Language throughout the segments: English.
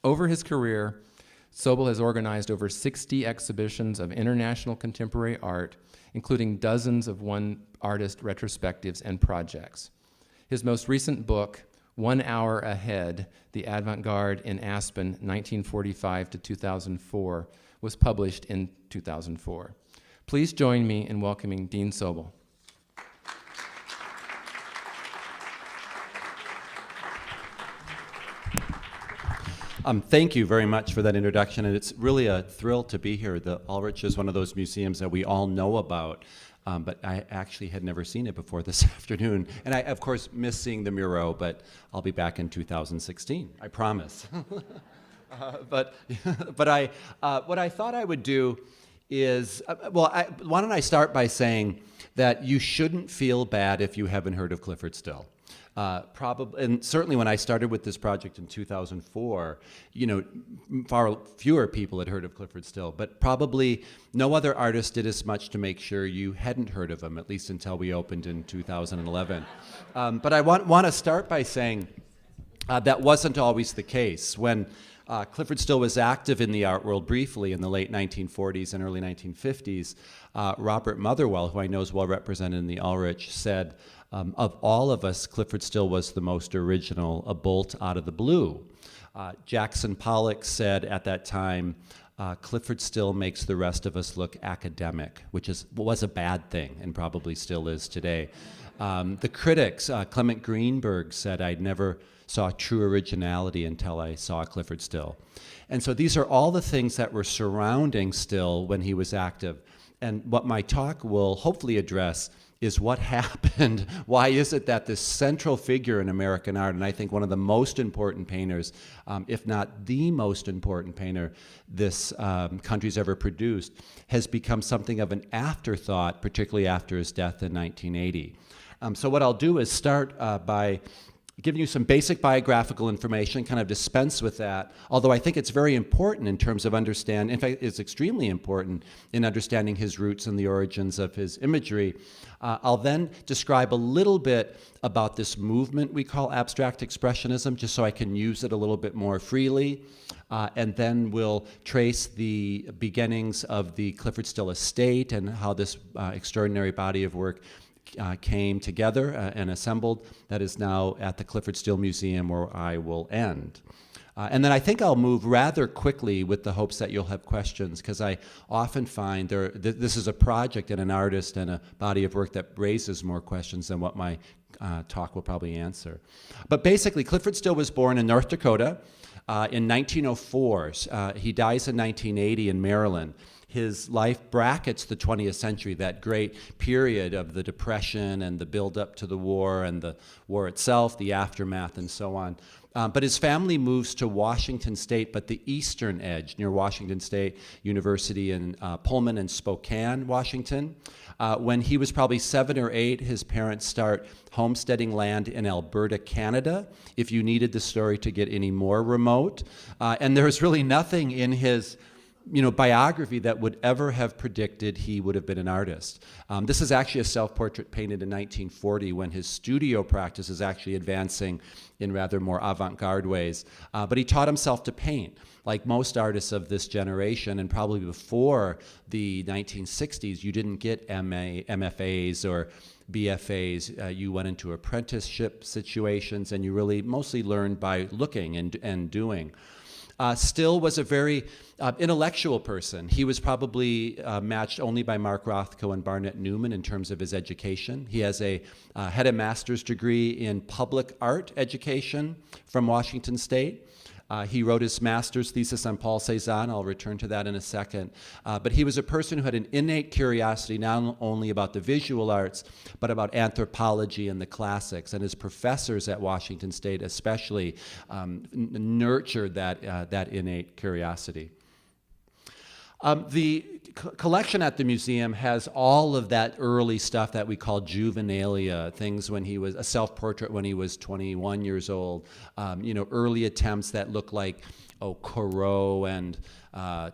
Over his career, Sobel has organized over 60 exhibitions of international contemporary art, including dozens of one-artist retrospectives and projects. His most recent book, 1 Hour Ahead, The Avant-Garde in Aspen, 1945 to 2004, was published in 2004. Please join me in welcoming Dean Sobel. Thank you very much for that introduction, and it's really a thrill to be here. The Ulrich is one of those museums that we all know about, but I actually had never seen it before this afternoon. And I, of course, miss seeing the Muro, but I'll be back in 2016, I promise. But what I thought I would do is, why don't I start by saying that you shouldn't feel bad if you haven't heard of Clifford Still. Probably, and certainly when I started with this project in 2004, far fewer people had heard of Clifford Still, but probably no other artist did as much to make sure you hadn't heard of him, at least until we opened in 2011. But I want to start by saying that wasn't always the case. When Clifford Still was active in the art world briefly in the late 1940s and early 1950s, Robert Motherwell, who I know is well represented in the Ulrich, said, of all of us, Clifford Still was the most original, a bolt out of the blue. Jackson Pollock said at that time, Clifford Still makes the rest of us look academic, which was a bad thing and probably still is today. The critics, Clement Greenberg said, I'd never saw true originality until I saw Clifford Still. And so these are all the things that were surrounding Still when he was active. And what my talk will hopefully address is what happened. Why is it that this central figure in American art, and I think one of the most important painters, if not the most important painter this country's ever produced, has become something of an afterthought, particularly after his death in 1980. So what I'll do is start by giving you some basic biographical information, kind of dispense with that, although I think it's very important in terms of understanding, in fact, it's extremely important in understanding his roots and the origins of his imagery. I'll then describe a little bit about this movement we call abstract expressionism, just so I can use it a little bit more freely. And then we'll trace the beginnings of the Clifford Still estate and how this extraordinary body of work came together and assembled, that is now at the Clifford Still Museum, where I will end. And then I think I'll move rather quickly with the hopes that you'll have questions, because I often find this is a project and an artist and a body of work that raises more questions than what my talk will probably answer. But basically, Clifford Still was born in North Dakota in 1904. He dies in 1980 in Maryland. His life brackets the 20th century, that great period of the Depression and the build-up to the war and the war itself, the aftermath, and so on. But his family moves to Washington State, but the eastern edge, near Washington State University in Pullman and Spokane, Washington. When he was probably 7 or 8, his parents start homesteading land in Alberta, Canada, if you needed the story to get any more remote. And there's really nothing in his biography that would ever have predicted he would have been an artist. This is actually a self-portrait painted in 1940 when his studio practice is actually advancing in rather more avant-garde ways. But he taught himself to paint. Like most artists of this generation, and probably before the 1960s, you didn't get MFAs or BFAs. You went into apprenticeship situations, and you really mostly learned by looking and doing. Still was a very intellectual person. He was probably matched only by Mark Rothko and Barnett Newman in terms of his education. He had a master's degree in public art education from Washington State. He wrote his master's thesis on Paul Cézanne. I'll return to that in a second. But he was a person who had an innate curiosity not only about the visual arts, but about anthropology and the classics. And his professors at Washington State especially nurtured that innate curiosity. The collection at the museum has all of that early stuff that we call juvenilia, things when he was a self-portrait when he was 21 years old, early attempts that look like Corot and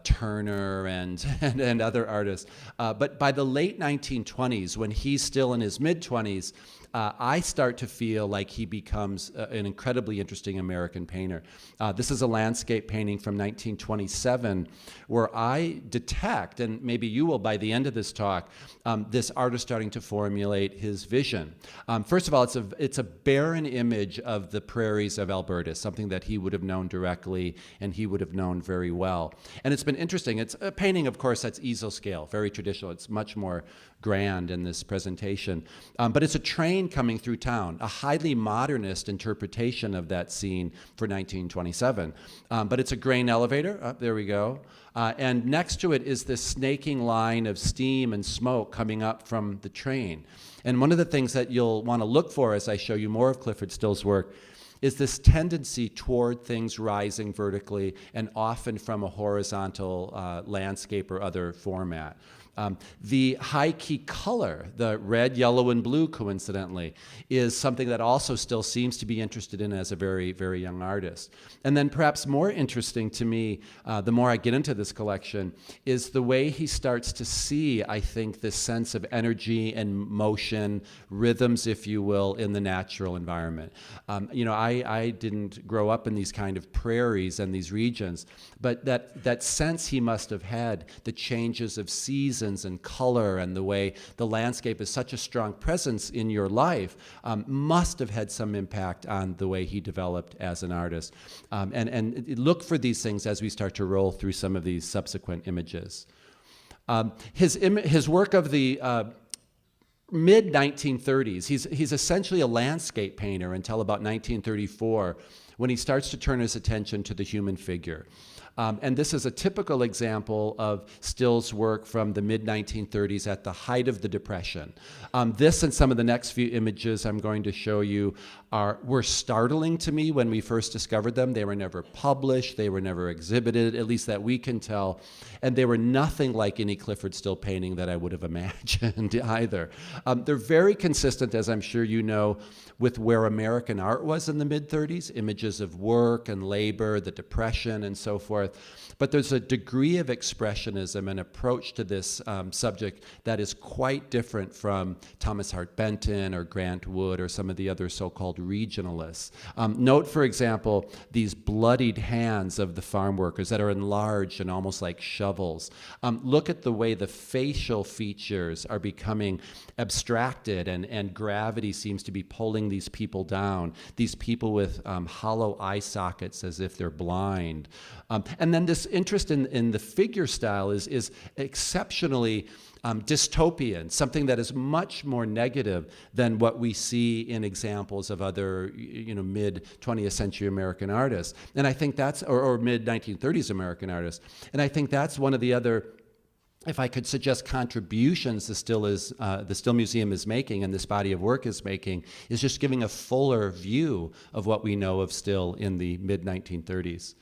Turner and other artists. But by the late 1920s, when he's still in his mid-20s, I start to feel like he becomes an incredibly interesting American painter. This is a landscape painting from 1927 where I detect, and maybe you will by the end of this talk, this artist starting to formulate his vision. First of all, it's a barren image of the prairies of Alberta, something that he would have known directly and he would have known very well. And it's been interesting. It's a painting, of course, that's easel scale, very traditional. It's much more grand in this presentation. But it's a train coming through town, a highly modernist interpretation of that scene for 1927. But it's a grain elevator. There we go. And next to it is this snaking line of steam and smoke coming up from the train. And one of the things that you'll want to look for as I show you more of Clifford Still's work is this tendency toward things rising vertically and often from a horizontal landscape or other format. The high-key color, the red, yellow, and blue, coincidentally, is something that also Still seems to be interested in as a very, very young artist. And then perhaps more interesting to me, the more I get into this collection, is the way he starts to see, I think, this sense of energy and motion, rhythms, if you will, in the natural environment. I didn't grow up in these kind of prairies and these regions, but that sense he must have had, the changes of seasons and color and the way the landscape is such a strong presence in your life, must have had some impact on the way he developed as an artist. And look for these things as we start to roll through some of these subsequent images. His work of the mid-1930s, he's essentially a landscape painter until about 1934, when he starts to turn his attention to the human figure. And this is a typical example of Still's work from the mid-1930s at the height of the Depression. This and some of the next few images I'm going to show you were startling to me when we first discovered them. They were never published, they were never exhibited, at least that we can tell, and they were nothing like any Clifford Still painting that I would have imagined either. They're very consistent, as I'm sure you know, with where American art was in the mid-30s, images of work and labor, the Depression, and so forth. But there's a degree of expressionism and approach to this subject that is quite different from Thomas Hart Benton or Grant Wood or some of the other so-called regionalists. Note, for example, these bloodied hands of the farm workers that are enlarged and almost like shovels. Look at the way the facial features are becoming abstracted and gravity seems to be pulling these people down, these people with hollow eye sockets as if they're blind. And then this interest in the figure style is exceptionally dystopian, something that is much more negative than what we see in examples of other, mid-20th century American artists. And I think that's, or mid-1930s American artists. And I think that's one of the other, if I could suggest, contributions the Still Museum is making and this body of work is making, is just giving a fuller view of what we know of Still in the mid-1930s.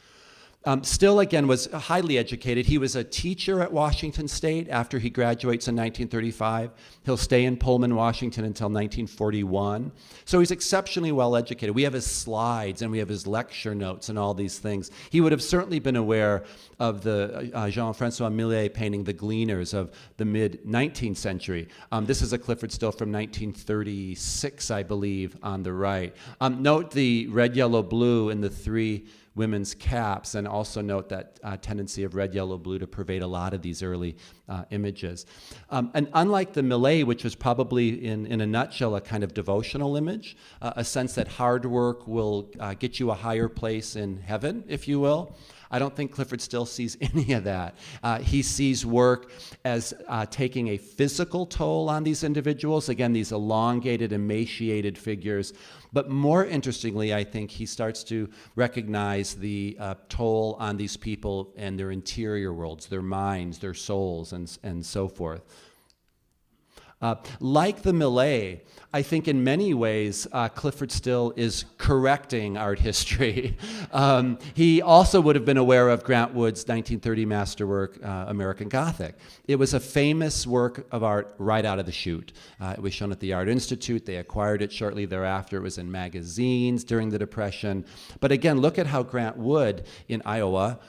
Still, again, was highly educated. He was a teacher at Washington State after he graduates in 1935. He'll stay in Pullman, Washington until 1941. So he's exceptionally well educated. We have his slides and we have his lecture notes and all these things. He would have certainly been aware of the Jean-Francois Millet painting The Gleaners of the mid-19th century. This is a Clifford Still from 1936, I believe, on the right. Note the red, yellow, blue in the three women's caps, and also note that tendency of red, yellow, blue to pervade a lot of these early images. And unlike the Millet, which was probably in a nutshell a kind of devotional image, a sense that hard work will get you a higher place in heaven, if you will, I don't think Clifford Still sees any of that. He sees work as taking a physical toll on these individuals, again, these elongated, emaciated figures. But more interestingly, I think he starts to recognize the toll on these people and their interior worlds, their minds, their souls, and so forth. Like the Millet, I think in many ways Clifford Still is correcting art history. He also would have been aware of Grant Wood's 1930 masterwork, American Gothic. It was a famous work of art right out of the chute. It was shown at the Art Institute. They acquired it shortly thereafter. It was in magazines during the Depression. But again, look at how Grant Wood in Iowa,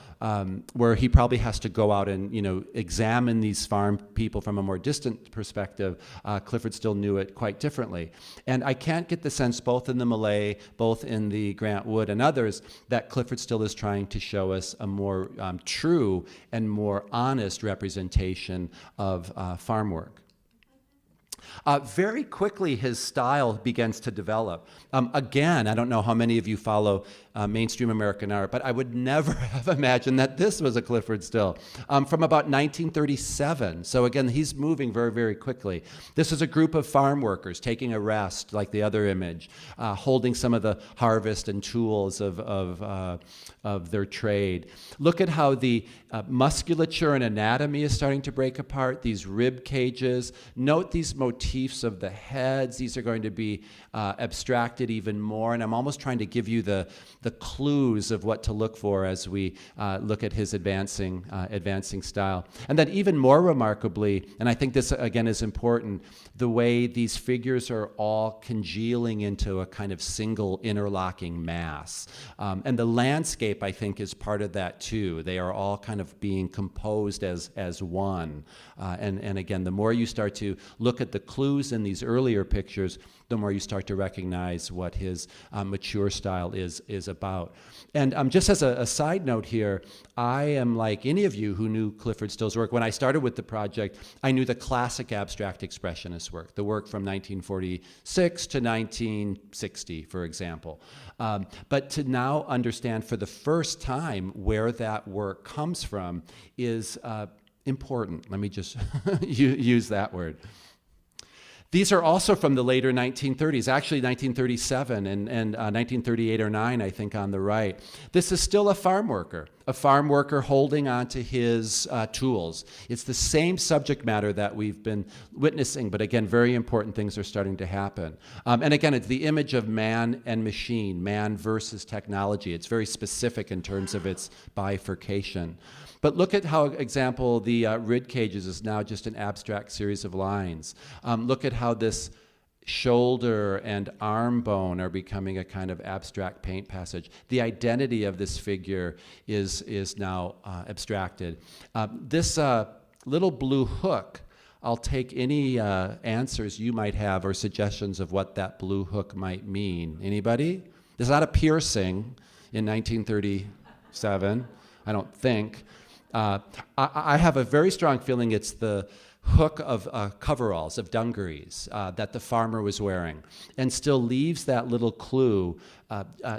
where he probably has to go out and examine these farm people from a more distant perspective. Clifford Still knew it quite differently. And I can't get the sense, both in the Millet, both in the Grant Wood and others, that Clifford Still is trying to show us a more true and more honest representation of farm work. Very quickly, his style begins to develop. Again, I don't know how many of you follow mainstream American art, but I would never have imagined that this was a Clifford Still. From about 1937, so again, he's moving very, very quickly. This is a group of farm workers taking a rest, like the other image, holding some of the harvest and tools of their trade. Look at how the musculature and anatomy is starting to break apart, these rib cages. Note these motifs of the heads. These are going to be abstracted even more, and I'm almost trying to give you the clues of what to look for as we look at his advancing style. And then even more remarkably, and I think this again is important, the way these figures are all congealing into a kind of single interlocking mass. And the landscape, I think, is part of that too. They are all kind of being composed as one. And again, the more you start to look at the clues in these earlier pictures, the more you start to recognize what his mature style is about. And just as a side note here, I am like any of you who knew Clifford Still's work. When I started with the project, I knew the classic abstract expressionist work, the work from 1946 to 1960, for example. But to now understand for the first time where that work comes from is important. Let me just use that word. These are also from the later 1930s, actually 1937 and 1938 or 9, I think, on the right. This is still a farm worker holding onto his tools. It's the same subject matter that we've been witnessing, but again, very important things are starting to happen. And again, it's the image of man and machine, man versus technology. It's very specific in terms of its bifurcation. But look at how, example, the rib cages is now just an abstract series of lines. Look at how this shoulder and arm bone are becoming a kind of abstract paint passage. The identity of this figure is now abstracted. This little blue hook, I'll take any answers you might have or suggestions of what that blue hook might mean. Anybody? There's not a piercing in 1937, I don't think. I have a very strong feeling it's the hook of coveralls, of dungarees that the farmer was wearing, and still leaves that little clue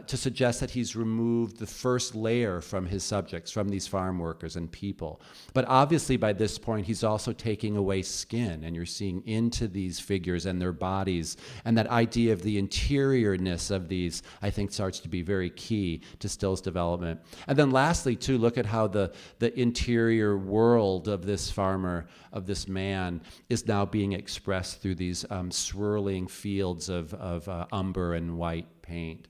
to suggest that he's removed the first layer from his subjects, from these farm workers and people. But obviously by this point, he's also taking away skin, and you're seeing into these figures and their bodies, and that idea of the interiorness of these, I think, starts to be very key to Still's development. And then lastly, too, look at how the interior world of this farmer, of this man, is now being expressed through these swirling fields of umber and white paint.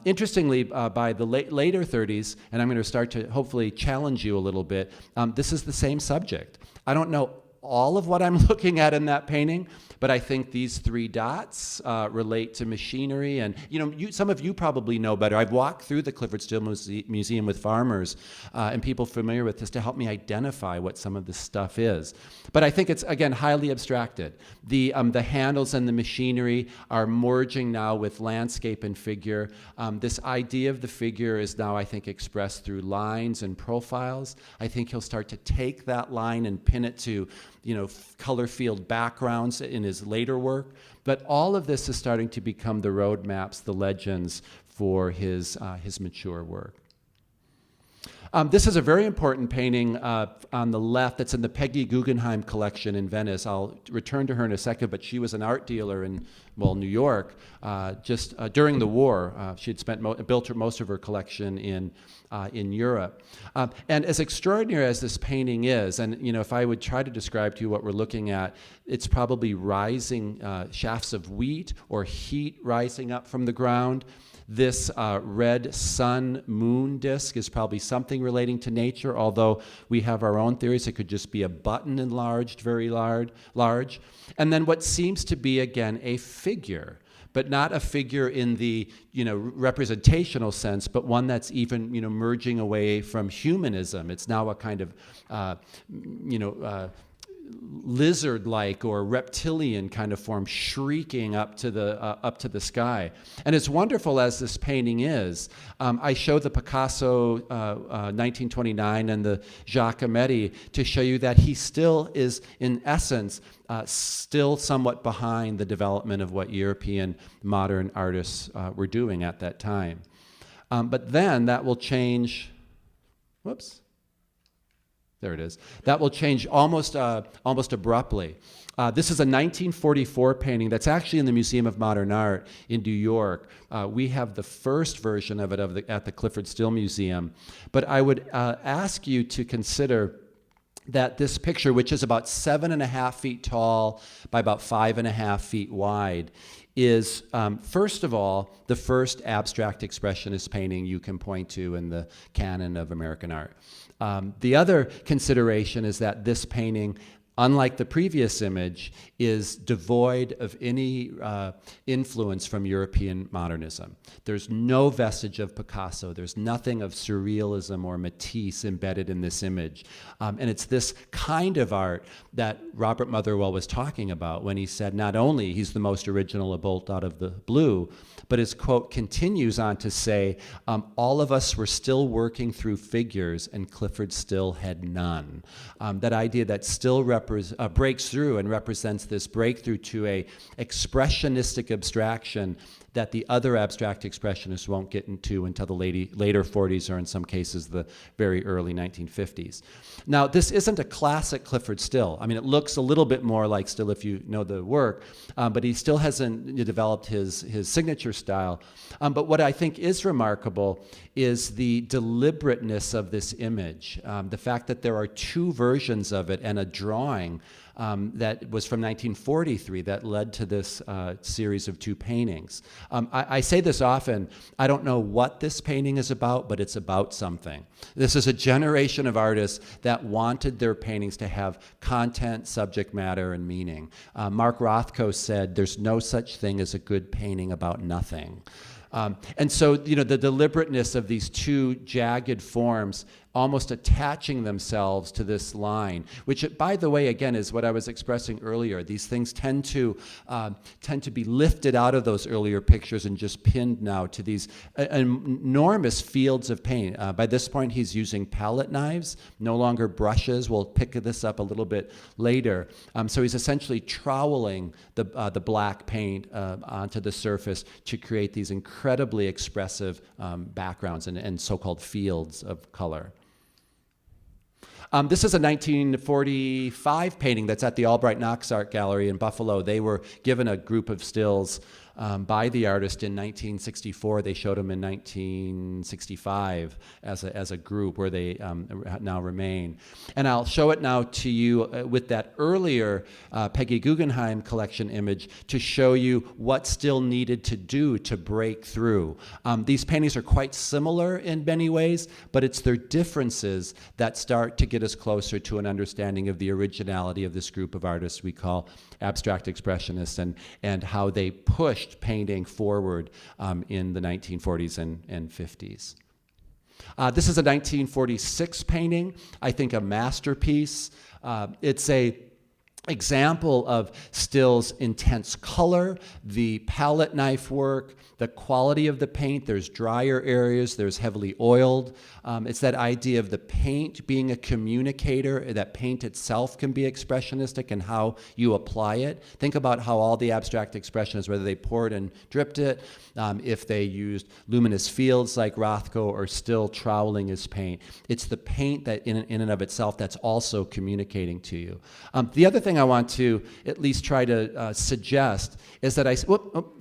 Interestingly, by the later 30s, and I'm going to start to hopefully challenge you a little bit, this is the same subject. I don't know all of what I'm looking at in that painting, but I think these three dots relate to machinery. And some of you probably know better. I've walked through the Clifford Still Museum with farmers and people familiar with this to help me identify what some of this stuff is. But I think it's, again, highly abstracted. The handles and the machinery are merging now with landscape and figure. This idea of the figure is now, I think, expressed through lines and profiles. I think he'll start to take that line and pin it to color field backgrounds in his later work. But all of this is starting to become the road maps, the legends for his mature work. This is a very important painting on the left that's in the Peggy Guggenheim collection in Venice. I'll return to her in a second, but she was an art dealer in, well, New York just during the war. She had built most of her collection in Europe. And as extraordinary as this painting is, and if I would try to describe to you what we're looking at, it's probably rising shafts of wheat or heat rising up from the ground. This red sun moon disk is probably something relating to nature, although we have our own theories. It could just be a button enlarged very large. And then what seems to be, again, a figure, but not a figure in the representational sense, but one that's even merging away from humanism. It's now a kind of lizard-like or reptilian kind of form, shrieking up to the sky. And as wonderful as this painting is, I show the Picasso 1929 and the Giacometti to show you that he still is, in essence, still somewhat behind the development of what European modern artists were doing at that time. But then that will change. Whoops. There it is. That will change almost abruptly. This is a 1944 painting that's actually in the Museum of Modern Art in New York. We have the first version of it at the Clifford Still Museum. But I would ask you to consider that this picture, which is about 7.5 feet tall by about 5.5 feet wide, is, first of all, the first abstract expressionist painting you can point to in the canon of American art. The other consideration is that this painting, unlike the previous image, is devoid of any influence from European modernism. There's no vestige of Picasso. There's nothing of surrealism or Matisse embedded in this image. And it's this kind of art that Robert Motherwell was talking about when he said not only he's the most original, a bolt out of the blue, but his quote continues on to say, all of us were still working through figures and Clifford Still had none. That idea that Still breaks through and represents this breakthrough to a expressionistic abstraction that the other abstract expressionists won't get into until the later 40s or in some cases the very early 1950s. Now, this isn't a classic Clifford Still. I mean, it looks a little bit more like Still if you know the work, but he still hasn't developed his signature style. But what I think is remarkable is the deliberateness of this image, the fact that there are two versions of it and a drawing that was from 1943 that led to this series of two paintings. I say this often, I don't know what this painting is about, but it's about something. This is a generation of artists that wanted their paintings to have content, subject matter, and meaning. Mark Rothko said, there's no such thing as a good painting about nothing. And so, the deliberateness of these two jagged forms almost attaching themselves to this line, which, by the way, again, is what I was expressing earlier. These things tend to be lifted out of those earlier pictures and just pinned now to these enormous fields of paint. By this point, he's using palette knives, no longer brushes. We'll pick this up a little bit later. So he's essentially troweling the black paint onto the surface to create these incredibly expressive backgrounds and so-called fields of color. This is a 1945 painting that's at the Albright Knox Art Gallery in Buffalo. They were given a group of stills by the artist in 1964. They showed them in 1965 as a group where they now remain. And I'll show it now to you with that earlier Peggy Guggenheim collection image to show you what still needed to do to break through. These paintings are quite similar in many ways, but it's their differences that start to get us closer to an understanding of the originality of this group of artists we call abstract expressionists and how they pushed painting forward in the 1940s and 50s. This is a 1946 painting, I think a masterpiece. It's a example of Still's intense color, the palette knife work, the quality of the paint. There's drier areas, there's heavily oiled. It's that idea of the paint being a communicator, that paint itself can be expressionistic and how you apply it. Think about how all the abstract expressionists, whether they poured and dripped it, if they used luminous fields like Rothko or Still troweling his paint. It's the paint that in and of itself that's also communicating to you. The other thing I want to at least try to suggest is that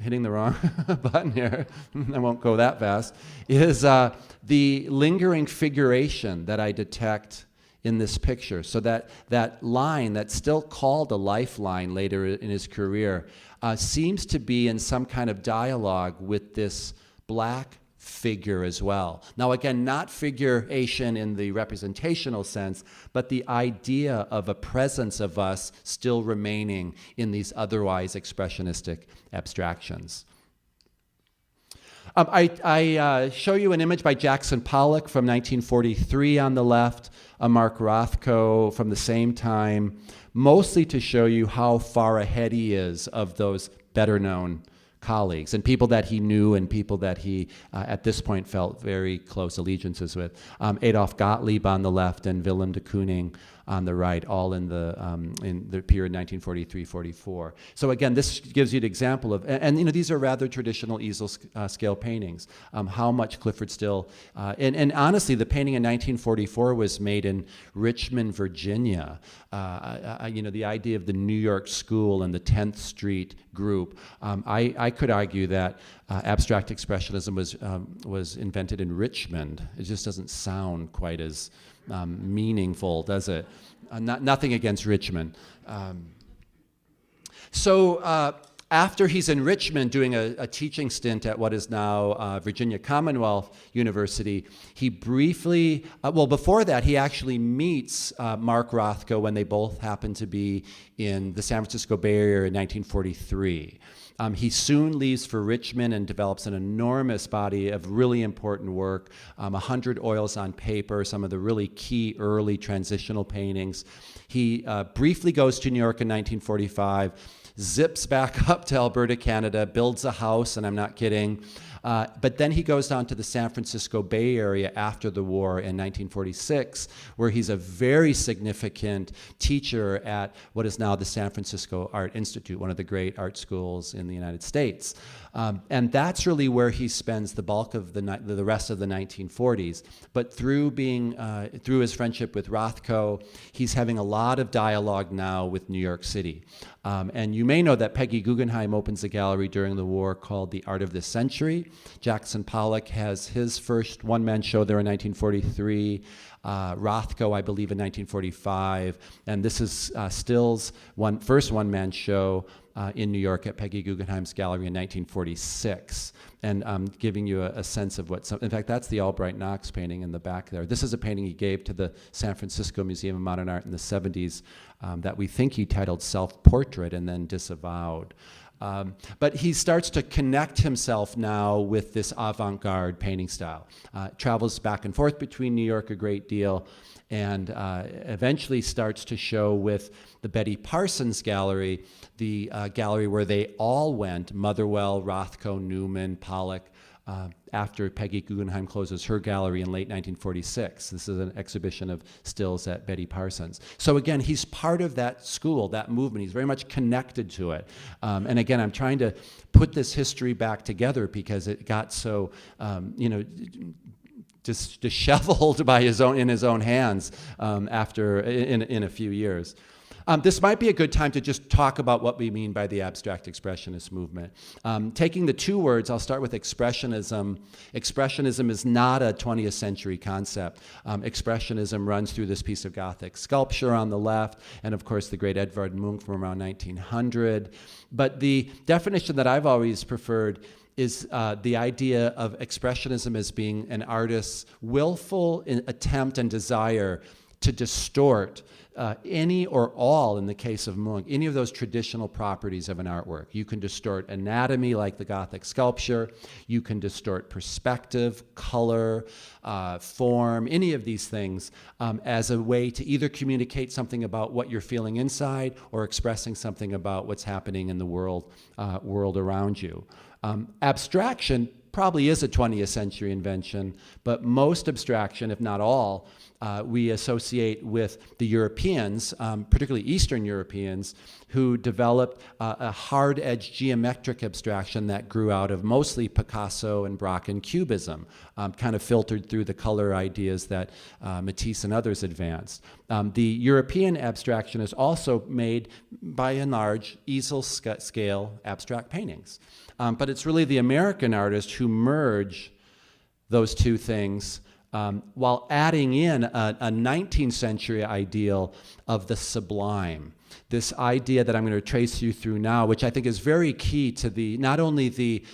hitting the wrong button here, I won't go that fast, is the lingering figuration that I detect in this picture. So that line that's still called a lifeline later in his career seems to be in some kind of dialogue with this black figure as well. Now again, not figuration in the representational sense, but the idea of a presence of us still remaining in these otherwise expressionistic abstractions. I show you an image by Jackson Pollock from 1943 on the left, a Mark Rothko from the same time, mostly to show you how far ahead he is of those better known colleagues and people that he knew and people that he, at this point, felt very close allegiances with. Adolf Gottlieb on the left and Willem de Kooning on the right, all in the period 1943-44. So again, this gives you an example of, and you know, these are rather traditional easel scale paintings. How much Clifford Still, and honestly, the painting in 1944 was made in Richmond, Virginia. You know, the idea of the New York School and the 10th Street group. I could argue that abstract expressionism was invented in Richmond. It just doesn't sound quite as meaningful, does it? Nothing against Richmond. So after he's in Richmond doing a teaching stint at what is now Virginia Commonwealth University, he briefly, before that, he actually meets Mark Rothko when they both happen to be in the San Francisco Bay Area in 1943. He soon leaves for Richmond and develops an enormous body of really important work, 100 oils on paper, some of the really key early transitional paintings. He briefly goes to New York in 1945, zips back up to Alberta, Canada, builds a house, and I'm not kidding. But then he goes down to the San Francisco Bay Area after the war in 1946, where he's a very significant teacher at what is now the San Francisco Art Institute, one of the great art schools in the United States. And that's really where he spends the bulk of the rest of the 1940s. But through his friendship with Rothko, he's having a lot of dialogue now with New York City. And you may know that Peggy Guggenheim opens a gallery during the war called The Art of the Century. Jackson Pollock has his first one-man show there in 1943. Rothko, I believe, in 1945. And this is Still's first one-man show in New York at Peggy Guggenheim's gallery in 1946. And giving you a sense of in fact, that's the Albright Knox painting in the back there. This is a painting he gave to the San Francisco Museum of Modern Art in the 70s that we think he titled Self-Portrait and then disavowed. But he starts to connect himself now with this avant-garde painting style. Travels back and forth between New York a great deal, and eventually starts to show with the Betty Parsons Gallery, the gallery where they all went, Motherwell, Rothko, Newman, Pollock, after Peggy Guggenheim closes her gallery in late 1946. This is an exhibition of stills at Betty Parsons. So again, he's part of that school, that movement. He's very much connected to it. And again, I'm trying to put this history back together because it got so, just disheveled in his own hands after in a few years. This might be a good time to just talk about what we mean by the abstract expressionist movement. Taking the two words, I'll start with expressionism. Expressionism is not a 20th century concept. Expressionism runs through this piece of Gothic sculpture on the left, and of course the great Edvard Munch from around 1900. But the definition that I've always preferred is the idea of expressionism as being an artist's willful attempt and desire to distort any or all, in the case of Munch, any of those traditional properties of an artwork. You can distort anatomy like the Gothic sculpture. You can distort perspective, color, form, any of these things as a way to either communicate something about what you're feeling inside or expressing something about what's happening in the world around you. Abstraction probably is a 20th century invention, but most abstraction, if not all, we associate with the Europeans, particularly Eastern Europeans, who developed a hard-edged geometric abstraction that grew out of mostly Picasso and Braque and Cubism, kind of filtered through the color ideas that Matisse and others advanced. The European abstraction is also made, by and large, easel-scale abstract paintings. But it's really the American artists who merge those two things while adding in a 19th century ideal of the sublime. This idea that I'm going to trace you through now, which I think is very key to not only the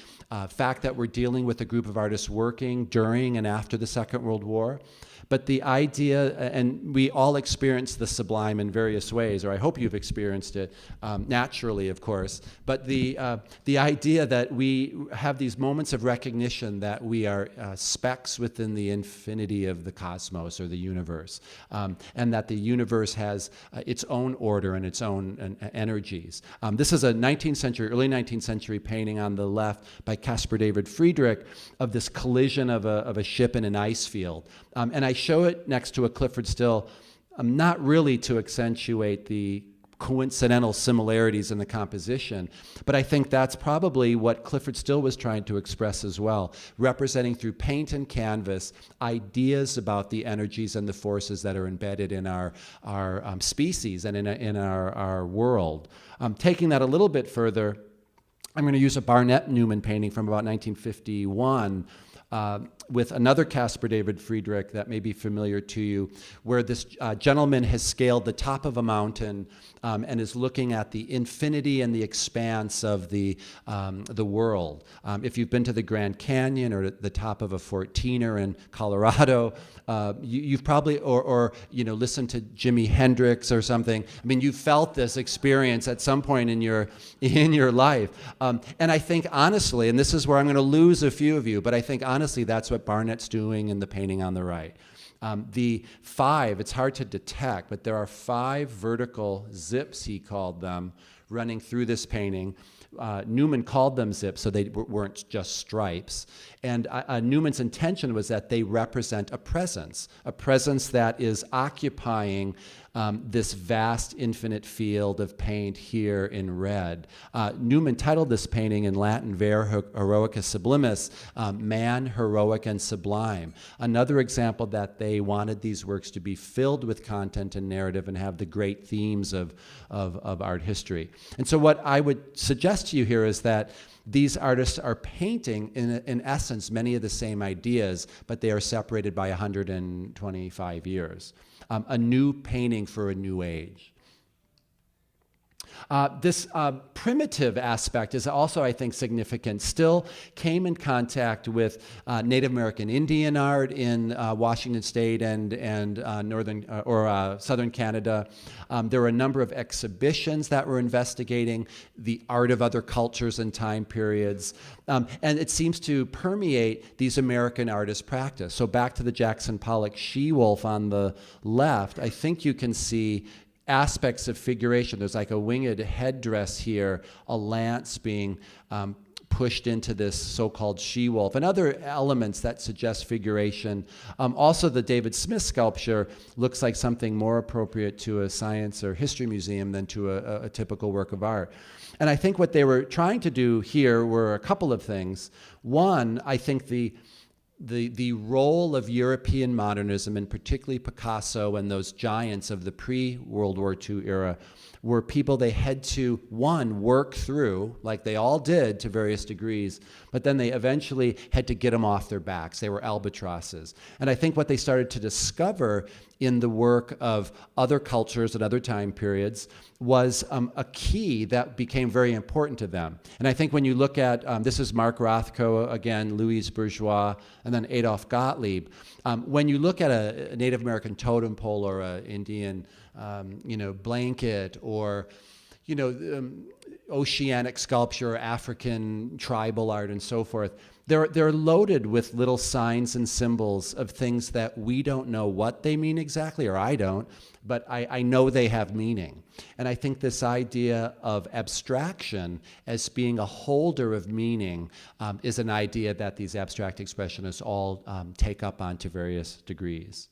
fact that we're dealing with a group of artists working during and after the Second World War, but the idea, and we all experience the sublime in various ways, or I hope you've experienced it naturally, of course, but the idea that we have these moments of recognition that we are specks within the infinity of the cosmos or the universe, and that the universe has its own order and its own energies. This is a 19th century, early 19th century painting on the left by Caspar David Friedrich of this collision of a ship in an ice field. And I show it next to a Clifford Still, not really to accentuate the coincidental similarities in the composition, but I think that's probably what Clifford Still was trying to express as well, representing through paint and canvas ideas about the energies and the forces that are embedded in our species and in our world. Taking that a little bit further, I'm going to use a Barnett Newman painting from about 1951, with another Caspar David Friedrich that may be familiar to you, where this gentleman has scaled the top of a mountain and is looking at the infinity and the expanse of the world. If you've been to the Grand Canyon or the top of a 14er in Colorado, you've probably, or listened to Jimi Hendrix or something. I mean, you felt this experience at some point in your life. And I think honestly, and this is where I'm going to lose a few of you, but I think honestly that's what Barnett's doing in the painting on the right. The 5, it's hard to detect, but there are 5 vertical zips, he called them, running through this painting. Newman called them zips, so they weren't just stripes. And Newman's intention was that they represent a presence that is occupying this vast infinite field of paint here in red. Newman titled this painting in Latin Ver Heroicus Sublimis, man heroic and sublime. Another example that they wanted these works to be filled with content and narrative and have the great themes of art history. And so what I would suggest to you here is that these artists are painting, in essence, many of the same ideas, but they are separated by 125 years. A new painting for a new age. This primitive aspect is also, I think, significant. Still came in contact with Native American Indian art in Washington State and northern or southern Canada. There were a number of exhibitions that were investigating the art of other cultures and time periods. And it seems to permeate these American artists' practice. So back to the Jackson Pollock she-wolf on the left, I think you can see aspects of figuration. There's like a winged headdress here, a lance being pushed into this so-called she-wolf, and other elements that suggest figuration. Also, the David Smith sculpture looks like something more appropriate to a science or history museum than to a typical work of art. And I think what they were trying to do here were a couple of things. One, I think the role of European modernism, and particularly Picasso and those giants of the pre-World War II era, were people they had to, one, work through, like they all did to various degrees, but then they eventually had to get them off their backs. They were albatrosses. And I think what they started to discover in the work of other cultures at other time periods was a key that became very important to them. And I think when you look at, this is Mark Rothko, again, Louise Bourgeois, and then Adolf Gottlieb. When you look at a Native American totem pole or an Indian, blanket, or oceanic sculpture, African tribal art, and so forth, they're loaded with little signs and symbols of things that we don't know what they mean exactly, or I don't, but I know they have meaning. And I think this idea of abstraction as being a holder of meaning is an idea that these abstract expressionists all take up on to various degrees.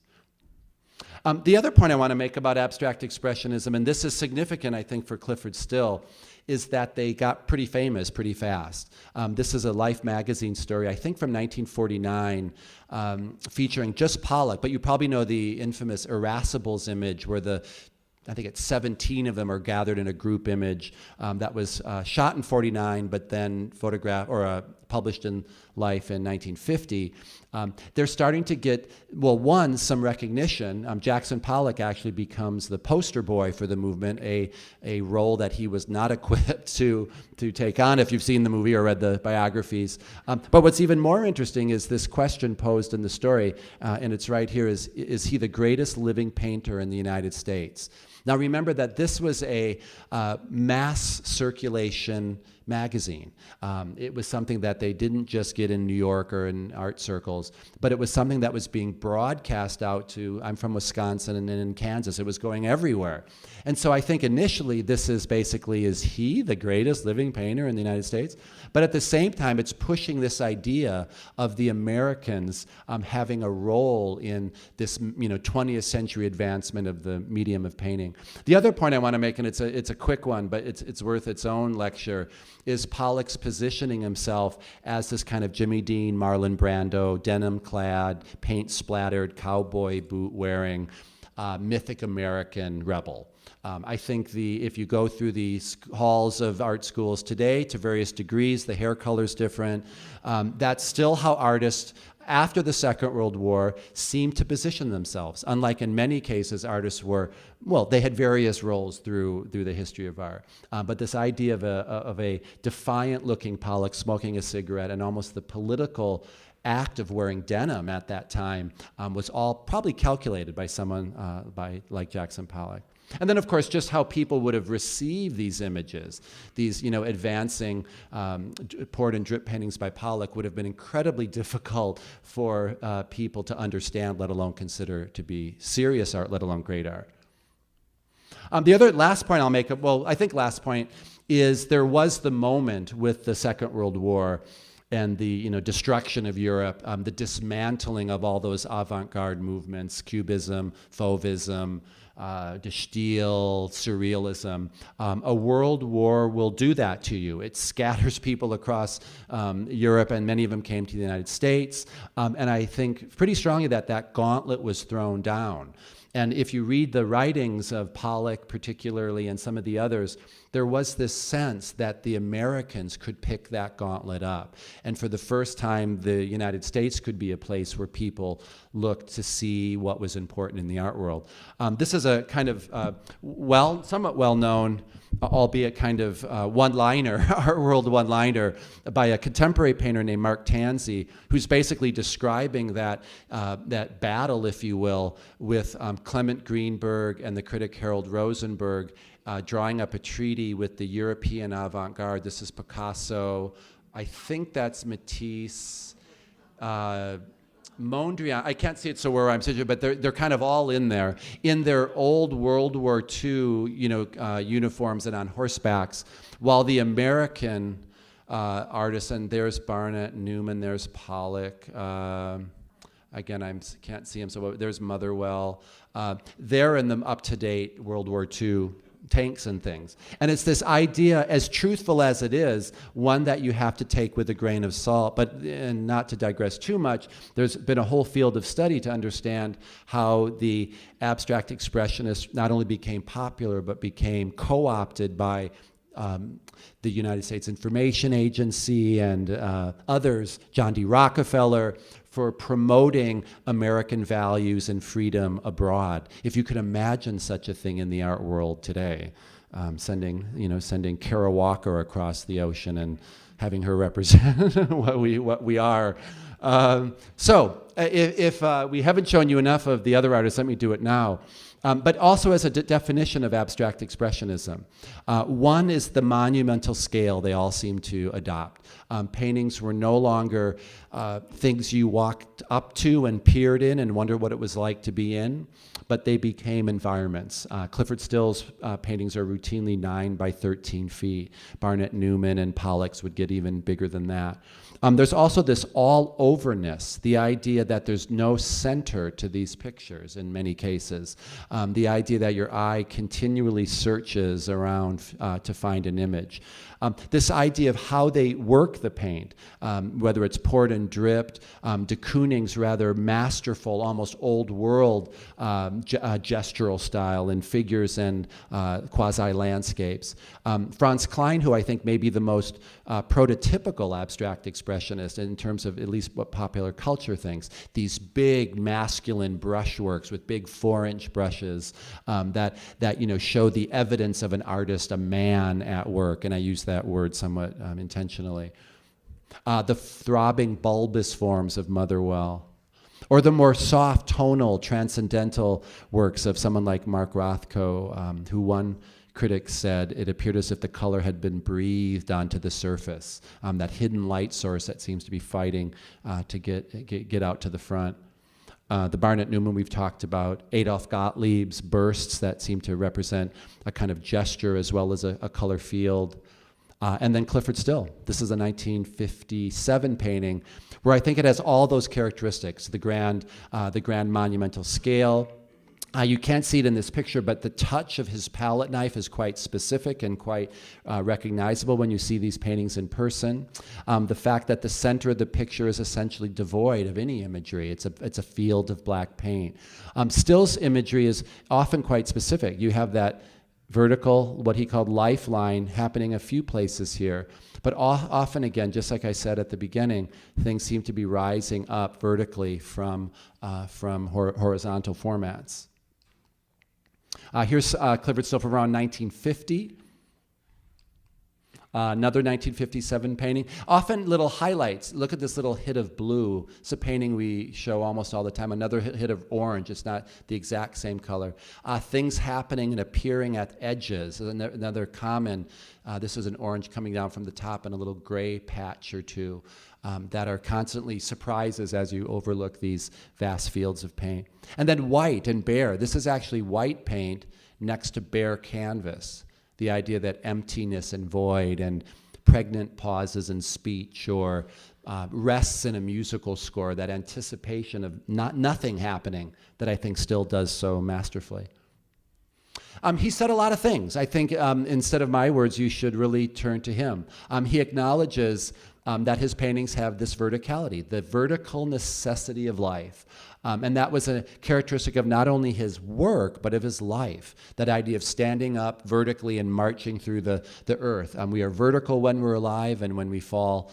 The other point I want to make about abstract expressionism, and this is significant, I think, for Clifford Still, is that they got pretty famous pretty fast. This is a Life magazine story, I think from 1949, featuring just Pollock, but you probably know the infamous Irascibles image where I think it's 17 of them are gathered in a group image that was shot in 49, but then photographed or published in Life in 1950. They're starting to get, some recognition. Jackson Pollock actually becomes the poster boy for the movement, a role that he was not equipped to take on, if you've seen the movie or read the biographies. But what's even more interesting is this question posed in the story, and it's right here, is he the greatest living painter in the United States? Now remember that this was a mass circulation magazine. It was something that they didn't just get in New York or in art circles, but it was something that was being broadcast out to, I'm from Wisconsin and in Kansas, it was going everywhere. And so I think initially this is basically, is he the greatest living painter in the United States? But at the same time, it's pushing this idea of the Americans having a role in this 20th century advancement of the medium of painting. The other point I want to make, and it's a quick one, but it's worth its own lecture, is Pollock's positioning himself as this kind of Jimmy Dean, Marlon Brando, denim-clad, paint-splattered, cowboy boot-wearing, mythic American rebel. I think if you go through the halls of art schools today to various degrees, the hair color's different. That's still how artists after the Second World War seemed to position themselves. Unlike in many cases, artists they had various roles through the history of art. But this idea of a defiant-looking Pollock smoking a cigarette and almost the political act of wearing denim at that time was all probably calculated by someone like Jackson Pollock. And then, of course, just how people would have received these images, these, advancing poured and drip paintings by Pollock would have been incredibly difficult for people to understand, let alone consider to be serious art, let alone great art. The last point I'll make, last point is there was the moment with the Second World War and the destruction of Europe, the dismantling of all those avant-garde movements, Cubism, Fauvism, de Stil, Surrealism. A world war will do that to you. It scatters people across Europe, and many of them came to the United States. And I think pretty strongly that gauntlet was thrown down. And if you read the writings of Pollock particularly and some of the others, there was this sense that the Americans could pick that gauntlet up. And for the first time, the United States could be a place where people looked to see what was important in the art world. This is a kind of somewhat well-known, albeit kind of one-liner, art world one-liner, by a contemporary painter named Mark Tansey, who's basically describing that battle, if you will, with Clement Greenberg and the critic Harold Rosenberg, drawing up a treaty with the European avant-garde. This is Picasso. I think that's Matisse. Mondrian, I can't see it so where I'm sitting, but they're kind of all in there, in their old World War II, uniforms and on horsebacks, while the American artists, and there's Barnett Newman, there's Pollock, again, I can't see him, so there's Motherwell. They're in the up-to-date World War II tanks and things. And it's this idea, as truthful as it is, one that you have to take with a grain of salt. But and not to digress too much, there's been a whole field of study to understand how the abstract expressionists not only became popular, but became co-opted by the United States Information Agency and others, John D. Rockefeller, for promoting American values and freedom abroad. If you could imagine such a thing in the art world today, sending Kara Walker across the ocean and having her represent what we are. So if we haven't shown you enough of the other artists, let me do it now. But also as a definition of abstract expressionism. One is the monumental scale they all seem to adopt. Paintings were no longer things you walked up to and peered in and wondered what it was like to be in, but they became environments. Clifford Still's paintings are routinely 9 by 13 feet. Barnett Newman and Pollocks would get even bigger than that. There's also this all-overness, the idea that there's no center to these pictures in many cases. The idea that your eye continually searches around to find an image. This idea of how they work the paint, whether it's poured and dripped, de Kooning's rather masterful, almost old-world gestural style in figures and quasi-landscapes. Franz Kline, who I think may be the most prototypical abstract expressionist in terms of at least what popular culture thinks, these big masculine brushworks with big 4-inch brushes that show the evidence of an artist, a man at work, and I use that word somewhat intentionally. The throbbing bulbous forms of Motherwell, or the more soft, tonal, transcendental works of someone like Mark Rothko, who one critic said it appeared as if the color had been breathed onto the surface, that hidden light source that seems to be fighting to get out to the front. The Barnett Newman we've talked about, Adolf Gottlieb's bursts that seem to represent a kind of gesture as well as a color field. And then Clifford Still. This is a 1957 painting where I think it has all those characteristics, the grand monumental scale. You can't see it in this picture, but the touch of his palette knife is quite specific and quite recognizable when you see these paintings in person. The fact that the center of the picture is essentially devoid of any imagery. It's a field of black paint. Still's imagery is often quite specific. You have that vertical, what he called lifeline, happening a few places here. But often, again, just like I said at the beginning, things seem to be rising up vertically from horizontal formats. Here's Clifford Still from around 1950. Another 1957 painting. Often little highlights. Look at this little hit of blue. It's a painting we show almost all the time. Another hit of orange. It's not the exact same color. Things happening and appearing at edges. Another common, this is an orange coming down from the top and a little gray patch or two that are constantly surprises as you overlook these vast fields of paint. And then white and bare. This is actually white paint next to bare canvas. The idea that emptiness and void and pregnant pauses in speech or rests in a musical score, that anticipation of nothing happening that I think Still does so masterfully. He said a lot of things. I think instead of my words, you should really turn to him. He acknowledges that his paintings have this verticality, the vertical necessity of life. And that was a characteristic of not only his work, but of his life. That idea of standing up vertically and marching through the earth. We are vertical when we're alive, and when we fall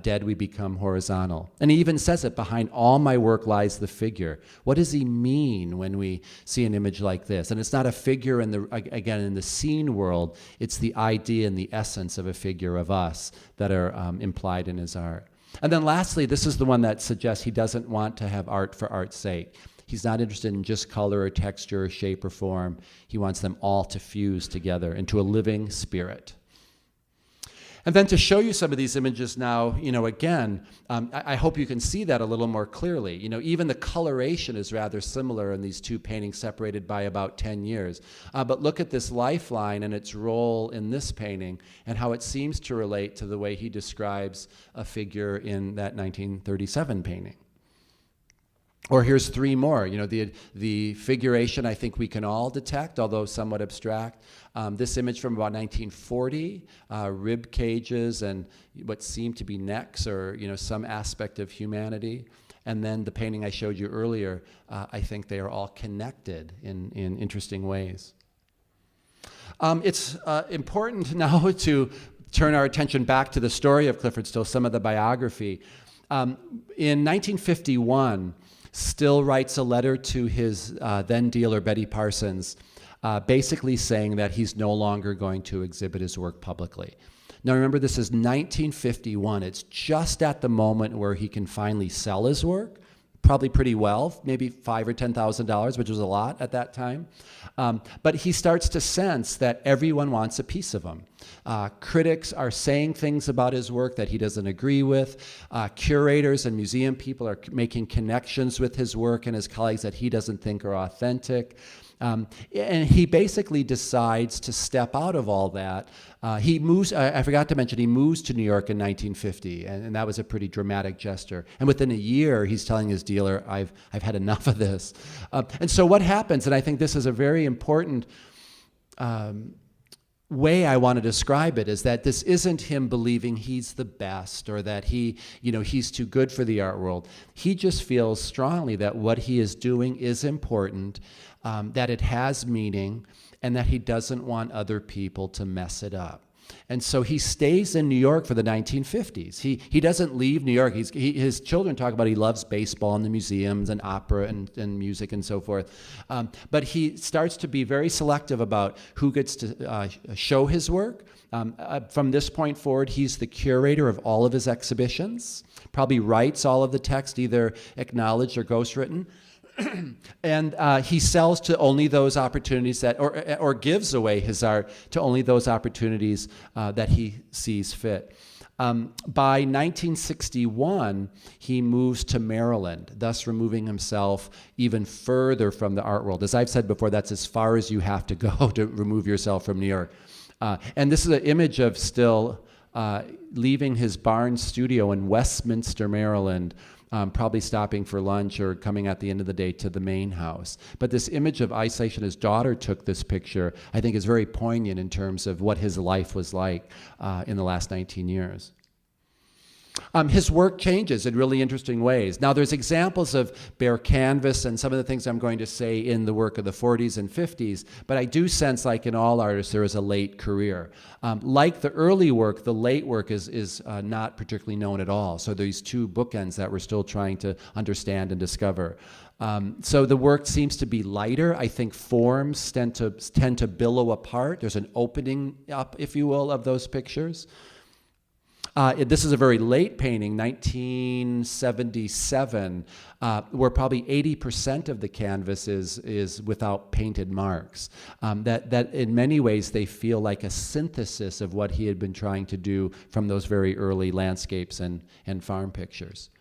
dead, we become horizontal. And he even says it, behind all my work lies the figure. What does he mean when we see an image like this? And it's not a figure in the scene world, it's the idea and the essence of a figure of us that are implied in his art. And then lastly, this is the one that suggests he doesn't want to have art for art's sake. He's not interested in just color or texture or shape or form. He wants them all to fuse together into a living spirit. And then to show you some of these images now, again, I hope you can see that a little more clearly. Even the coloration is rather similar in these two paintings separated by about 10 years. But look at this lifeline and its role in this painting and how it seems to relate to the way he describes a figure in that 1937 painting. Or here's three more. The figuration I think we can all detect, although somewhat abstract. This image from about 1940, rib cages and what seem to be necks or some aspect of humanity. And then the painting I showed you earlier, I think they are all connected in interesting ways. It's important now to turn our attention back to the story of Clifford Still, some of the biography. In 1951, Still writes a letter to his then dealer, Betty Parsons, basically saying that he's no longer going to exhibit his work publicly. Now remember, this is 1951. It's just at the moment where he can finally sell his work, probably pretty well, maybe $5,000 or $10,000, which was a lot at that time. But he starts to sense that everyone wants a piece of him. Critics are saying things about his work that he doesn't agree with. Curators and museum people are making connections with his work and his colleagues that he doesn't think are authentic. And he basically decides to step out of all that. He moves, I forgot to mention, he moves to New York in 1950, and that was a pretty dramatic gesture. And within a year, he's telling his dealer, I've had enough of this. And so what happens, and I think this is a very important way I want to describe it, is that this isn't him believing he's the best or that he's too good for the art world. He just feels strongly that what he is doing is important, that it has meaning, and that he doesn't want other people to mess it up. And so he stays in New York for the 1950s. He doesn't leave New York. His children talk about he loves baseball and the museums and opera and music and so forth. But he starts to be very selective about who gets to show his work. From this point forward, he's the curator of all of his exhibitions, probably writes all of the text, either acknowledged or ghostwritten. And he sells to only those opportunities that, or gives away his art to only those opportunities that he sees fit. By 1961, he moves to Maryland, thus removing himself even further from the art world. As I've said before, that's as far as you have to go to remove yourself from New York. And this is an image of Still leaving his barn studio in Westminster, Maryland, probably stopping for lunch or coming at the end of the day to the main house. But this image of isolation, his daughter took this picture, I think is very poignant in terms of what his life was like in the last 19 years. His work changes in really interesting ways. Now, there's examples of bare canvas and some of the things I'm going to say in the work of the 40s and 50s, but I do sense, like in all artists, there is a late career. Like the early work, the late work is not particularly known at all. So these two bookends that we're still trying to understand and discover. So the work seems to be lighter. I think forms tend to billow apart. There's an opening up, if you will, of those pictures. This is a very late painting, 1977, where probably 80% of the canvas is without painted marks. That in many ways they feel like a synthesis of what he had been trying to do from those very early landscapes and farm pictures.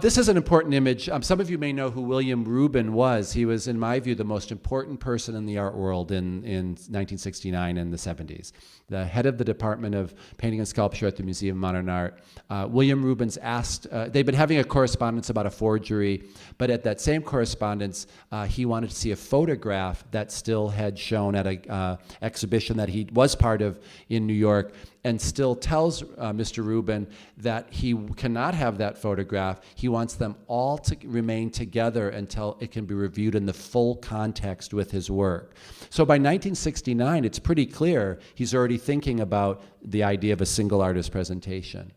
This is an important image. Some of you may know who William Reuben was. He was, in my view, the most important person in the art world in 1969 and the 70s. The head of the Department of Painting and Sculpture at the Museum of Modern Art. William Reuben's asked, they've been having a correspondence about a forgery, but at that same correspondence, he wanted to see a photograph that Still had shown at an exhibition that he was part of in New York, and Still tells Mr. Reuben that he cannot have that photograph. He wants them all to remain together until it can be reviewed in the full context with his work. So by 1969, it's pretty clear he's already thinking about the idea of a single artist presentation.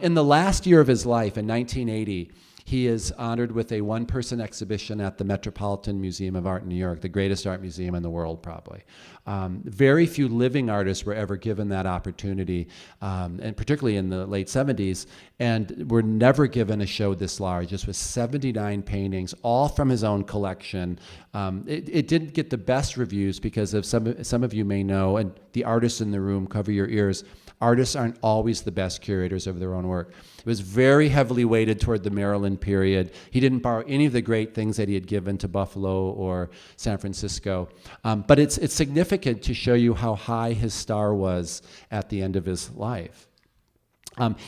In the last year of his life, in 1980, he is honored with a one-person exhibition at the Metropolitan Museum of Art in New York, the greatest art museum in the world, probably. Very few living artists were ever given that opportunity, and particularly in the late 70s, and were never given a show this large, just with 79 paintings, all from his own collection. It didn't get the best reviews because of some of you may know, and the artists in the room, cover your ears, artists aren't always the best curators of their own work. It was very heavily weighted toward the Maryland period. He didn't borrow any of the great things that he had given to Buffalo or San Francisco. But it's significant to show you how high his star was at the end of his life.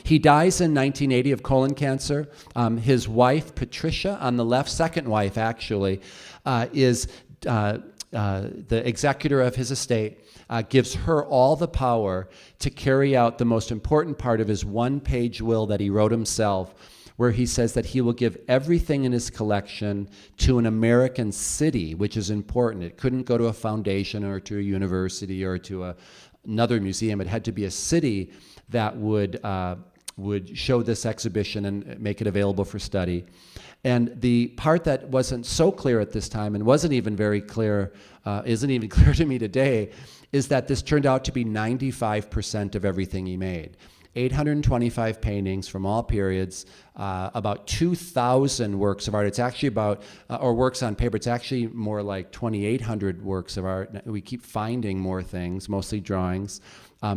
He dies in 1980 of colon cancer. His wife, Patricia, on the left, second wife actually, is the executor of his estate. Gives her all the power to carry out the most important part of his one-page will that he wrote himself, where he says that he will give everything in his collection to an American city, which is important. It couldn't go to a foundation or to a university or to another museum. It had to be a city that would would show this exhibition and make it available for study. And the part that wasn't so clear at this time and wasn't even very clear, isn't even clear to me today, is that this turned out to be 95% of everything he made. 825 paintings from all periods, about 2,000 works of art. It's actually about, or works on paper, it's actually more like 2,800 works of art. We keep finding more things, mostly drawings.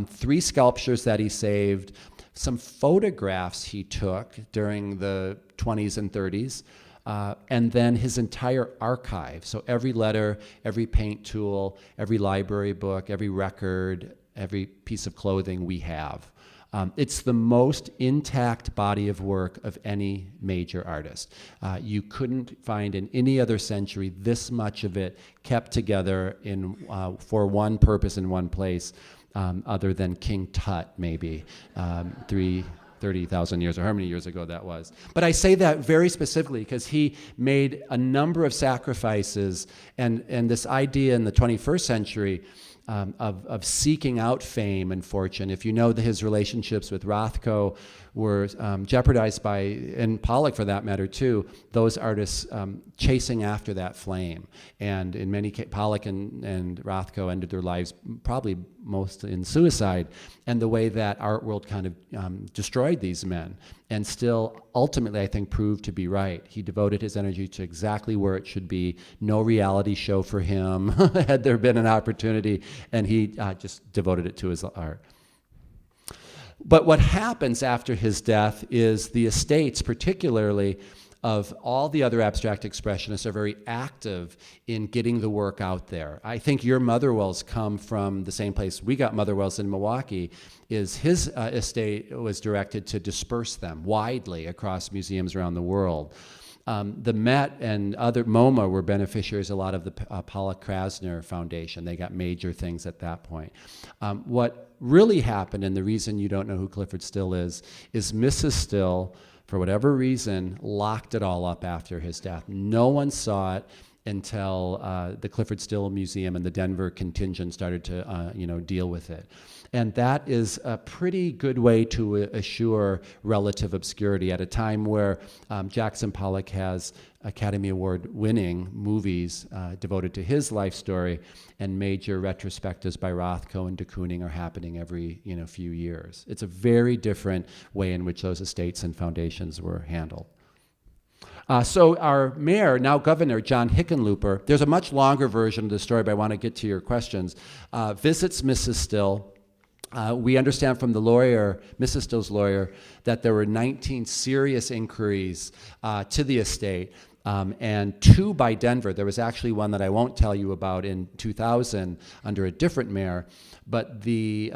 3 sculptures that he saved, some photographs he took during the 20s and 30s, and then his entire archive. So every letter, every paint tool, every library book, every record, every piece of clothing we have. It's the most intact body of work of any major artist. You couldn't find in any other century this much of it kept together in, for one purpose in one place, other than King Tut, maybe, 30,000 years, or how many years ago that was. But I say that very specifically because he made a number of sacrifices, and this idea in the 21st century of seeking out fame and fortune. If you know that his relationships with Rothko were jeopardized by, and Pollock for that matter too, those artists chasing after that flame. And in many cases, Pollock and Rothko ended their lives probably most in suicide, and the way that art world kind of destroyed these men, and still ultimately I think proved to be right. He devoted his energy to exactly where it should be. No reality show for him had there been an opportunity, and he just devoted it to his art. But what happens after his death is the estates, particularly of all the other abstract expressionists, are very active in getting the work out there. I think your Motherwells come from the same place we got Motherwells in Milwaukee, is his estate was directed to disperse them widely across museums around the world. The Met and other MoMA were beneficiaries a lot of the Pollock Krasner Foundation. They got major things at that point. What really happened, and the reason you don't know who Clifford Still is Mrs. Still, for whatever reason, locked it all up after his death. No one saw it until the Clifford Still Museum and the Denver contingent started to deal with it. And that is a pretty good way to assure relative obscurity at a time where Jackson Pollock has Academy Award winning movies devoted to his life story, and major retrospectives by Rothko and de Kooning are happening every few years. It's a very different way in which those estates and foundations were handled. So our mayor, now governor, John Hickenlooper, there's a much longer version of the story, but I want to get to your questions, visits Mrs. Still. We understand from the lawyer, Mrs. Still's lawyer, that there were 19 serious inquiries to the estate, and 2 by Denver. There was actually one that I won't tell you about in 2000 under a different mayor, but the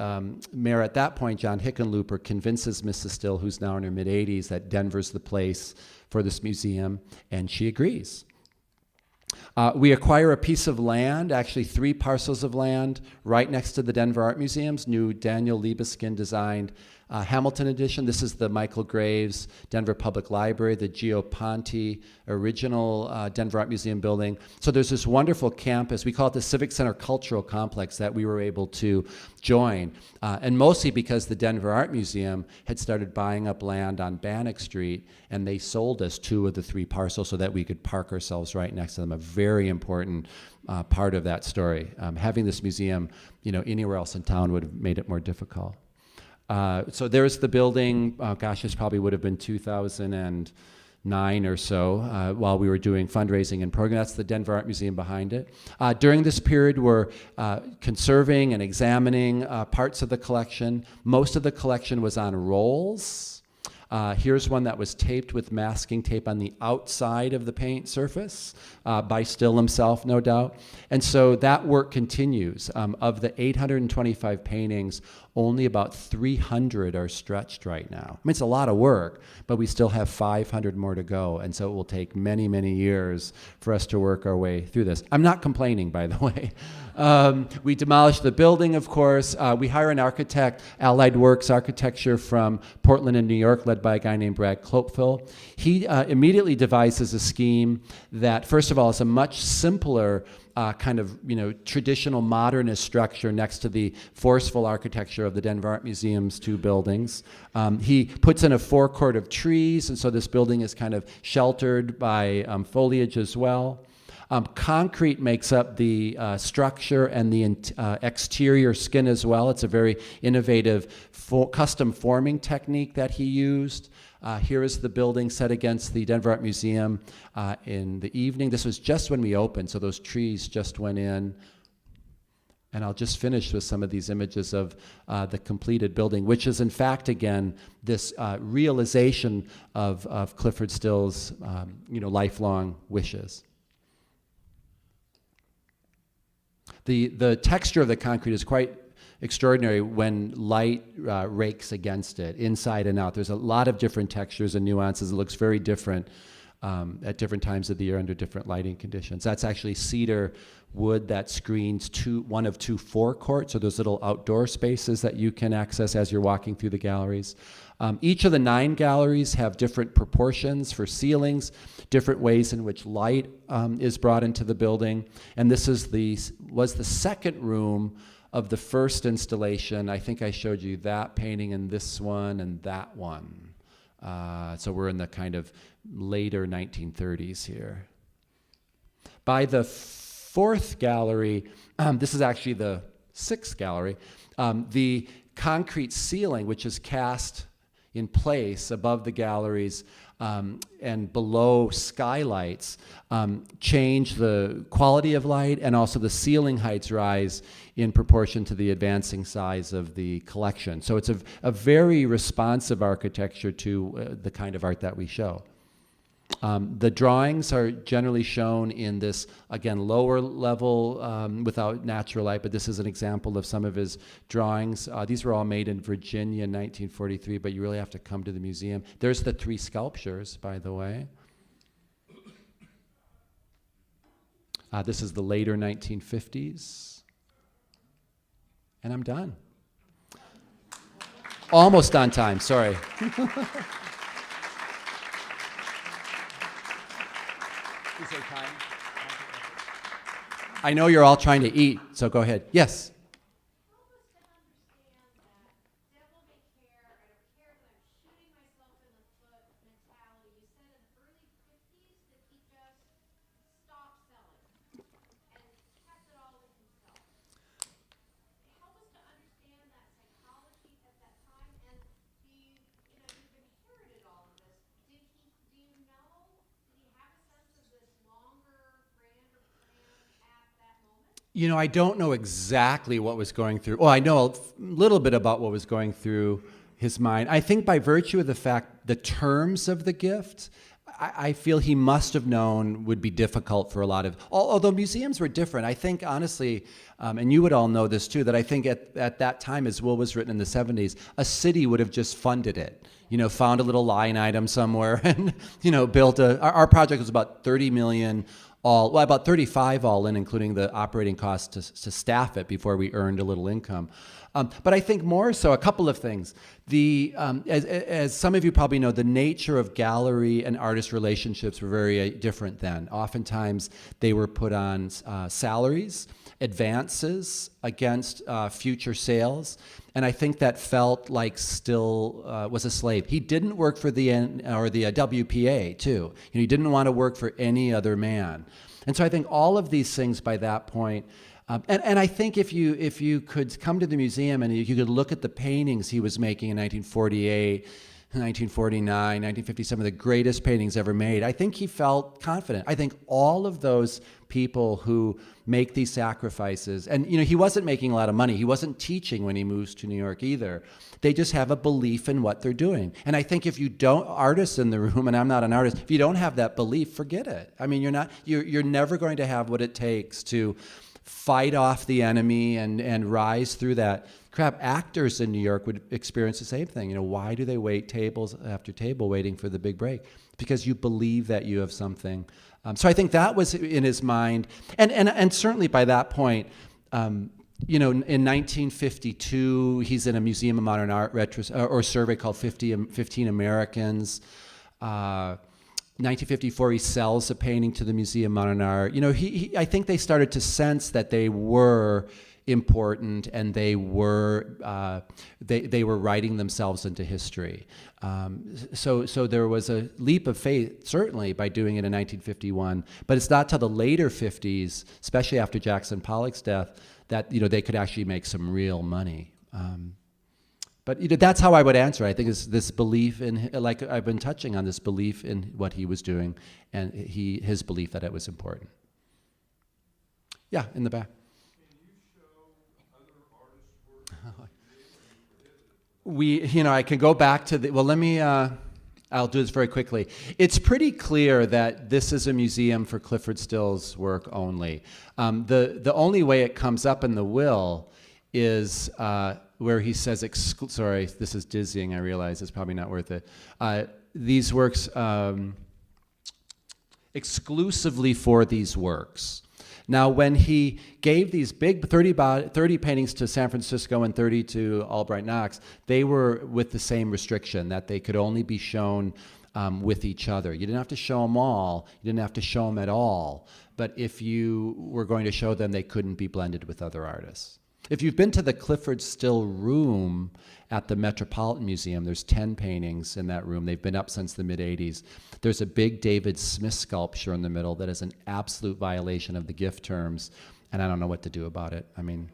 mayor at that point, John Hickenlooper, convinces Mrs. Still, who's now in her mid-80s, that Denver's the place for this museum, and she agrees. We acquire a piece of land, actually 3 parcels of land, right next to the Denver Art Museum's new Daniel Libeskind designed Hamilton edition. This is the Michael Graves Denver Public Library, the Gio Ponti original Denver Art Museum building. So there's this wonderful campus. We call it the Civic Center Cultural Complex that we were able to join. And mostly because the Denver Art Museum had started buying up land on Bannock Street, and they sold us 2 of the 3 parcels so that we could park ourselves right next to them. A very important part of that story. Having this museum, anywhere else in town would have made it more difficult. So there's the building. This probably would have been 2009 or so while we were doing fundraising and program. That's the Denver Art Museum behind it. During this period, we're conserving and examining parts of the collection. Most of the collection was on rolls. Here's one that was taped with masking tape on the outside of the paint surface by Still himself, no doubt. And so that work continues. Of the 825 paintings, only about 300 are stretched right now. I mean, it's a lot of work, but we still have 500 more to go. And so it will take many, many years for us to work our way through this. I'm not complaining, by the way. We demolish the building, of course. We hire an architect, Allied Works Architecture from Portland and New York, led led by a guy named Brad Klopfel. He immediately devises a scheme that, first of all, is a much simpler kind of, traditional modernist structure next to the forceful architecture of the Denver Art Museum's two buildings. He puts in a forecourt of trees, and so this building is kind of sheltered by foliage as well. Concrete makes up the structure and the exterior skin as well. It's a very innovative custom forming technique that he used. Here is the building set against the Denver Art Museum in the evening. This was just when we opened, so those trees just went in. And I'll just finish with some of these images of the completed building, which is in fact, again, this realization of Clifford Still's lifelong wishes. The texture of the concrete is quite extraordinary when light rakes against it, inside and out. There's a lot of different textures and nuances. It looks very different at different times of the year under different lighting conditions. That's actually cedar wood that screens one of two forecourts, so those little outdoor spaces that you can access as you're walking through the galleries. Each of the 9 galleries have different proportions for ceilings, different ways in which light is brought into the building. And this was the second room of the first installation. I think I showed you that painting and this one and that one. So we're in the kind of later 1930s here. By the 4th gallery, this is actually the 6th gallery, the concrete ceiling, which is cast in place above the galleries and below skylights, change the quality of light, and also the ceiling heights rise in proportion to the advancing size of the collection. So it's a very responsive architecture to the kind of art that we show. The drawings are generally shown in this, again, lower level without natural light, but this is an example of some of his drawings. These were all made in Virginia in 1943, but you really have to come to the museum. There's the 3 sculptures, by the way. This is the later 1950s. And I'm done. Almost on time, sorry. Is there time? I know you're all trying to eat, so go ahead. Yes? I don't know exactly what was going through. Well, I know a little bit about what was going through his mind. I think by virtue of the fact, the terms of the gift, I feel he must have known would be difficult for a lot of, although museums were different. I think, honestly, and you would all know this too, that I think at that time, as Will was written in the 70s, a city would have just funded it. Found a little line item somewhere and, built our project was about 30 million about 35 all in, including the operating costs to staff it before we earned a little income. But I think more so, a couple of things. As some of you probably know, the nature of gallery and artist relationships were very different then. Oftentimes, they were put on salaries, advances against future sales, and I think that felt like Still was a slave. He didn't work for the WPA too. He didn't want to work for any other man, and so I think all of these things by that point. And I think if you could come to the museum and you could look at the paintings he was making in 1948, 1949, 1950, some of the greatest paintings ever made, I think he felt confident. I think all of those people who make these sacrifices, and he wasn't making a lot of money. He wasn't teaching when he moves to New York either. They just have a belief in what they're doing. And I think if you don't, artists in the room, and I'm not an artist, if you don't have that belief, forget it. I mean, you're never going to have what it takes to fight off the enemy and rise through that crap. Actors in New York would experience the same thing. Why do they wait tables after table waiting for the big break? Because you believe that you have something. So I think that was in his mind. And certainly by that point, you know, in 1952, he's in a Museum of Modern Art or survey called 15 Americans. 1954, he sells a painting to the Museum of Modern Art. You know, I think they started to sense that they were important, and they were writing themselves into history. So there was a leap of faith, certainly, by doing it in 1951. But it's not till the later 50s, especially after Jackson Pollock's death, that, you know, they could actually make some real money. But, you know, that's how I would answer. I think it's this belief in, like I've been touching on, this belief in what he was doing, and his belief that it was important. Yeah, in the back. I can go back to well, let me, I'll do this very quickly. It's pretty clear that this is a museum for Clifford Still's work only. The only way it comes up in the will is where he says, sorry, this is dizzying, I realize, it's probably not worth it. These works, exclusively for these works. Now, when he gave these big 30 paintings to San Francisco and 30 to Albright Knox, they were with the same restriction, that they could only be shown with each other. You didn't have to show them all. You didn't have to show them at all. But if you were going to show them, they couldn't be blended with other artists. If you've been to the Clifford Still room at the Metropolitan Museum, there's 10 paintings in that room. They've been up since the mid-'80s. There's a big David Smith sculpture in the middle that is an absolute violation of the gift terms, and I don't know what to do about it. I mean,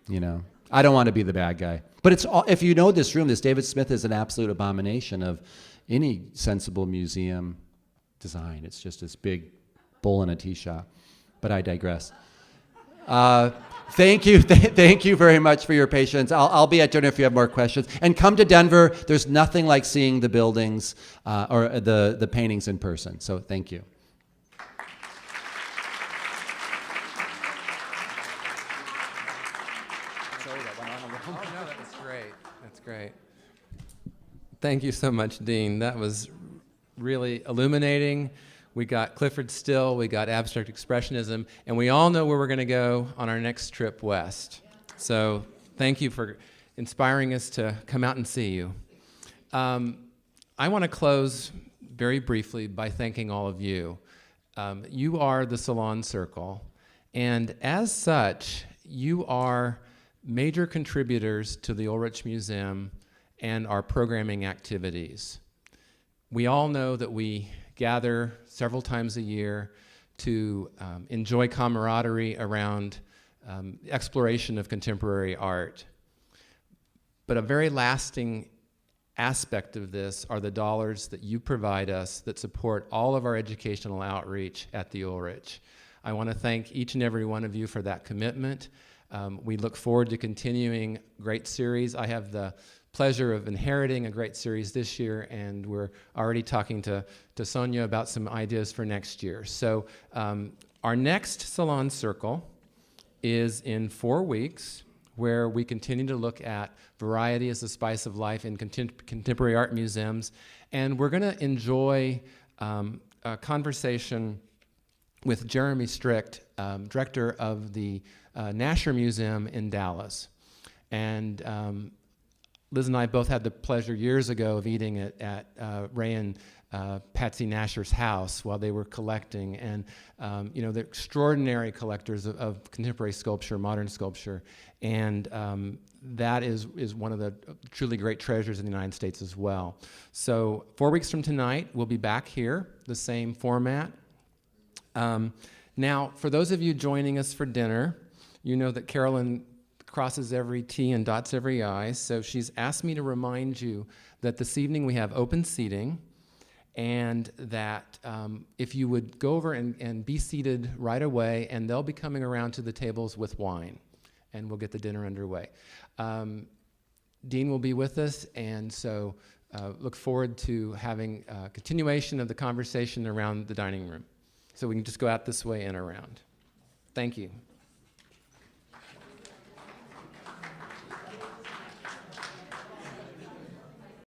you know, I don't want to be the bad guy. But it's all, if you know this room, this David Smith is an absolute abomination of any sensible museum design. It's just this big bull in a tea shop. But I digress. Thank you. Thank you very much for your patience. I'll be at dinner if you have more questions. And come to Denver. There's nothing like seeing the buildings or the paintings in person. So thank you. Oh, no, that was great. That's great. Thank you so much, Dean. That was really illuminating. We got Clifford Still, we got abstract expressionism, and we all know where we're going to go on our next trip west. So thank you for inspiring us to come out and see you. I want to close very briefly by thanking all of you. You are the Salon Circle, and as such, you are major contributors to the Ulrich Museum and our programming activities. We all know that we gather several times a year to enjoy camaraderie around exploration of contemporary art. But a very lasting aspect of this are the dollars that you provide us that support all of our educational outreach at the Ulrich. I want to thank each and every one of you for that commitment. We look forward to continuing great series. I have the pleasure of inheriting a great series this year, and we're already talking to Sonia about some ideas for next year. So our next Salon Circle is in 4 weeks, where we continue to look at variety as the spice of life in contemporary art museums, and we're going to enjoy a conversation with Jeremy Strict, director of the Nasher Museum in Dallas. And Liz and I both had the pleasure years ago of eating at Ray and Patsy Nasher's house while they were collecting, and you know, they're extraordinary collectors of contemporary sculpture, modern sculpture, and that is one of the truly great treasures in the United States as well. So 4 weeks from tonight, we'll be back here, the same format. Now, for those of you joining us for dinner, you know that Carolyn crosses every T and dots every I, so she's asked me to remind you that this evening we have open seating, and that if you would go over and be seated right away, and they'll be coming around to the tables with wine, and we'll get the dinner underway. Dean will be with us, and so look forward to having a continuation of the conversation around the dining room. So we can just go out this way and around. Thank you.